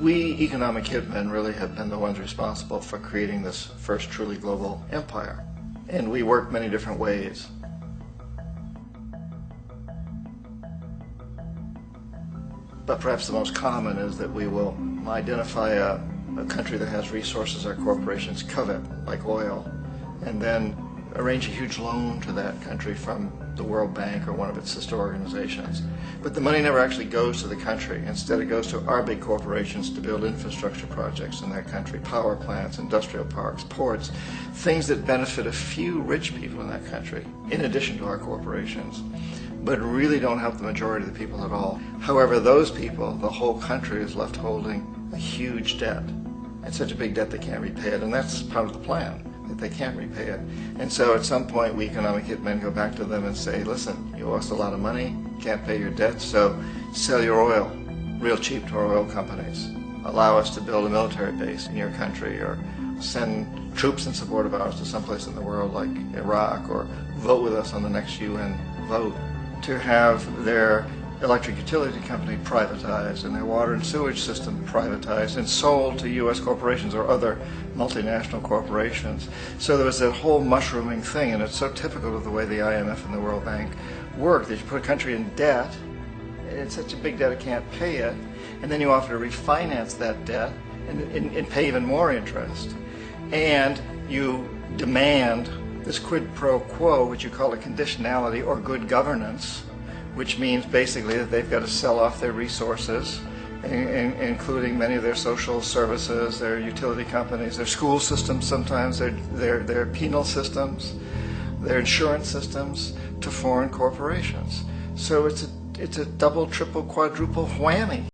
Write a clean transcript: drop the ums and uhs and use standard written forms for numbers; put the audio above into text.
We economic hitmen really have been the ones responsible for creating this first truly global empire. And we work many different ways. But perhaps the most common is that we will identify a country that has resources our corporations covet, like oil, and then arrange a huge loan to that country from the World Bank or one of its sister organizations. But the money never actually goes to the country. Instead, it goes to our big corporations to build infrastructure projects in that country, power plants, industrial parks, ports, things that benefit a few rich people in that country, in addition to our corporations, but really don't help the majority of the people at all. However, those people, the whole country is left holding a huge debt, and such a big debt they can't repay it, and that's part of the plan, that they can't repay it. And so at some point we economic hitmen go back to them and say, listen, you owe us a lot of money, can't pay your debt, so sell your oil real cheap to our oil companies. Allow us to build a military base in your country, or send troops in support of ours to someplace in the world like Iraq, or vote with us on the next UN vote. To have their electric utility company privatized and their water and sewage system privatized and sold to U.S. corporations or other multinational corporations. So there was that whole mushrooming thing, and it's so typical of the way the IMF and the World Bank work, that you put a country in debt, it's such a big debt it can't pay it, and then you offer to refinance that debt and pay even more interest. And you demand this quid pro quo, which you call a conditionality or good governance, which means basically that they've got to sell off their resources, including many of their social services, their utility companies, their school systems sometimes, their penal systems, their insurance systems, to foreign corporations. So it's a double, triple, quadruple whammy.